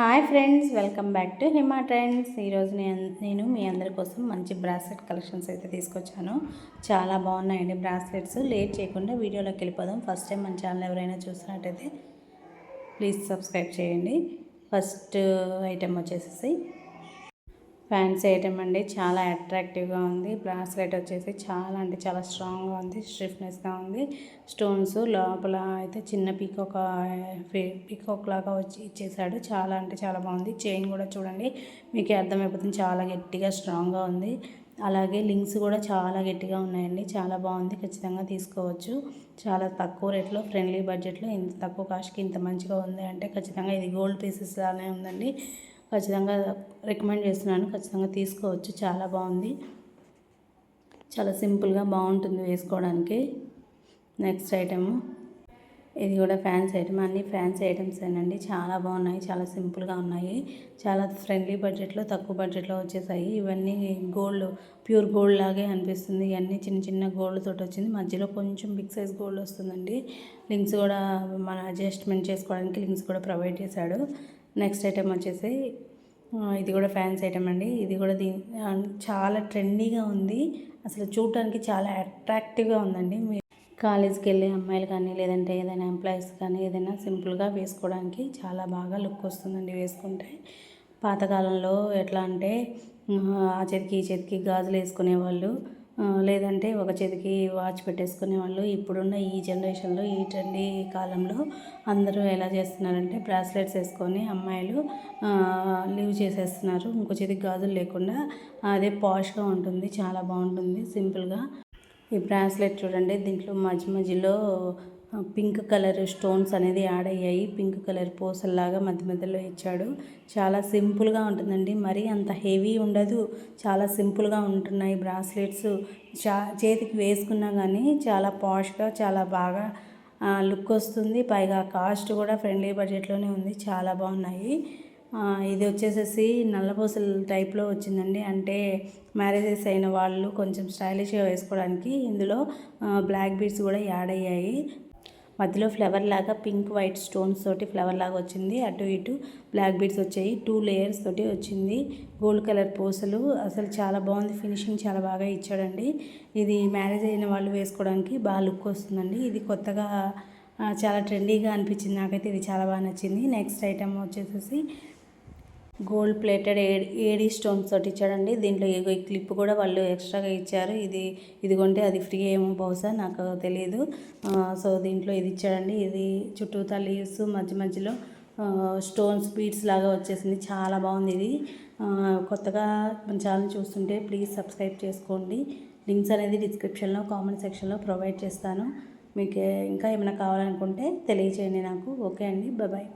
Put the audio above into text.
Hi friends, welcome back to Hima trends. ఈరోజు నేను మీ అందరి కోసం మంచి బ్రాస్లెట్ కలెక్షన్స్ అయితే తీసుకొచ్చాను. చాలా బాగున్నాయండి బ్రాస్లెట్స్. లేట్ చేయకుండా వీడియోలోకి వెళ్ళిపోదాం. ఫస్ట్ టైం మన ఛానల్ ఎవరైనా చూసినట్టయితే ప్లీజ్ సబ్స్క్రైబ్ చేయండి. ఫస్ట్ ఐటెం వచ్చేసి ఫ్యాన్సీ ఐటెం అండి. చాలా అట్రాక్టివ్గా ఉంది. బ్రాస్లెట్ వచ్చేసి చాలా అంటే చాలా స్ట్రాంగ్గా ఉంది, స్టిఫ్నెస్గా ఉంది. స్టోన్స్ లోపల అయితే చిన్న పీకాక్ లాగా వచ్చి ఇచ్చేసాడు. చాలా అంటే చాలా బాగుంది. చైన్ కూడా చూడండి, మీకు అర్థమైపోతుంది, చాలా గట్టిగా స్ట్రాంగ్గా ఉంది. అలాగే లింక్స్ కూడా చాలా గట్టిగా ఉన్నాయండి. చాలా బాగుంది, ఖచ్చితంగా తీసుకోవచ్చు. చాలా తక్కువ రేట్లో, ఫ్రెండ్లీ బడ్జెట్లో ఇంత తక్కువ కాస్ట్కి ఇంత మంచిగా ఉంది అంటే ఖచ్చితంగా ఇది గోల్డ్ పీసెస్ లానే ఉందండి. ఖచ్చితంగా రికమెండ్ చేస్తున్నాను, ఖచ్చితంగా తీసుకోవచ్చు. చాలా బాగుంది, చాలా సింపుల్గా బాగుంటుంది వేసుకోవడానికి. నెక్స్ట్ ఐటెము ఇది కూడా ఫ్యాన్సీ ఐటమ్. అన్ని ఫ్యాన్సీ ఐటమ్స్ ఏనండి. చాలా బాగున్నాయి, చాలా సింపుల్గా ఉన్నాయి. చాలా ఫ్రెండ్లీ బడ్జెట్లో, తక్కువ బడ్జెట్లో వచ్చేసాయి. ఇవన్నీ గోల్డ్, ప్యూర్ గోల్డ్ లాగే అనిపిస్తుంది. ఇవన్నీ చిన్న చిన్న గోల్డ్ తోటి వచ్చింది. మధ్యలో కొంచెం బిగ్ సైజ్ గోల్డ్ వస్తుందండి. లింక్స్ కూడా మన అడ్జస్ట్మెంట్ చేసుకోవడానికి లింక్స్ కూడా ప్రొవైడ్ చేశాడు. నెక్స్ట్ ఐటెం వచ్చేసి ఇది కూడా ఫ్యాన్సీ ఐటమ్ అండి. ఇది కూడా చాలా ట్రెండీగా ఉంది. అసలు చూడటానికి చాలా అట్రాక్టివ్గా ఉందండి. కాలేజ్కి వెళ్ళే అమ్మాయిలు కానీ, లేదంటే ఏదైనా ఎంప్లాయీస్ కానీ ఏదైనా సింపుల్గా వేసుకోవడానికి చాలా బాగా లుక్ వస్తుందండి వేసుకుంటే. పాతకాలంలో ఎట్లా అంటే ఆ చేతికి ఈ చేతికి గాజులు వేసుకునేవాళ్ళు, లేదంటే ఒక చేతికి వాచ్ పెట్టేసుకునేవాళ్ళు. ఇప్పుడున్న ఈ జనరేషన్లో, ఈ ట్రెండీ కాలంలో అందరూ ఎలా చేస్తున్నారంటే బ్రాస్లెట్స్ వేసుకొని అమ్మాయిలు లీవ్ చేసేస్తున్నారు. ఇంకో చేతికి గాజులు లేకుండా. అదే పాష్గా ఉంటుంది, చాలా బాగుంటుంది సింపుల్గా. ఈ బ్రాస్లెట్ చూడండి, దీంట్లో మధ్యలో పింక్ కలర్ స్టోన్స్ అనేది యాడ్ అయ్యాయి. పింక్ కలర్ పూసల్లాగా మధ్య మధ్యలో ఇచ్చాడు. చాలా సింపుల్గా ఉంటుందండి, మరీ అంత హెవీ ఉండదు. చాలా సింపుల్గా ఉంటున్నాయి బ్రాస్లెట్స్. చేతికి వేసుకున్నా కానీ చాలా పాష్గా, చాలా బాగా లుక్ వస్తుంది. పైగా కాస్ట్ కూడా ఫ్రెండ్లీ బడ్జెట్లోనే ఉంది. చాలా బాగున్నాయి. ఇది వచ్చేసేసి నల్లపూసల టైప్లో వచ్చిందండి. అంటే మ్యారేజెస్ అయిన వాళ్ళు కొంచెం స్టైలిష్గా వేసుకోవడానికి ఇందులో బ్లాక్ బీడ్స్ కూడా యాడ్ అయ్యాయి. మధ్యలో ఫ్లవర్ లాగా పింక్ వైట్ స్టోన్స్ తోటి ఫ్లవర్ లాగా వచ్చింది. అటు ఇటు బ్లాక్ బీడ్స్ వచ్చాయి. 2 లేయర్స్ తోటి వచ్చింది. గోల్డ్ కలర్ పూసలు. అసలు చాలా బాగుంది, ఫినిషింగ్ చాలా బాగా ఇచ్చాడండి. ఇది మ్యారేజ్ అయిన వాళ్ళు వేసుకోవడానికి బాగా లుక్ వస్తుందండి. ఇది కొత్తగా చాలా ట్రెండీగా అనిపించింది నాకైతే. ఇది చాలా బాగా నచ్చింది. నెక్స్ట్ ఐటమ్ వచ్చేసేసి గోల్డ్ ప్లేటెడ్ ఏడీ స్టోన్స్ తోటి ఇచ్చాడండి. దీంట్లో ఈ క్లిప్ కూడా వాళ్ళు ఎక్స్ట్రాగా ఇచ్చారు. ఇది కొంటే అది ఫ్రీ ఏమో బహుశా, నాకు తెలియదు. సో దీంట్లో ఇది ఇచ్చాడండి. ఇది చుట్టూతా లీవ్స్, మధ్య మధ్యలో స్టోన్స్ బీడ్స్ లాగా వచ్చేసింది. చాలా బాగుంది ఇది. కొత్తగా మన ఛానల్ చూస్తుంటే ప్లీజ్ సబ్స్క్రైబ్ చేసుకోండి. లింక్స్ అనేది డిస్క్రిప్షన్లో, కామెంట్ సెక్షన్లో ప్రొవైడ్ చేస్తాను. మీకు ఇంకా ఏమైనా కావాలనుకుంటే తెలియచేయండి నాకు. ఓకే అండి, బాయ్.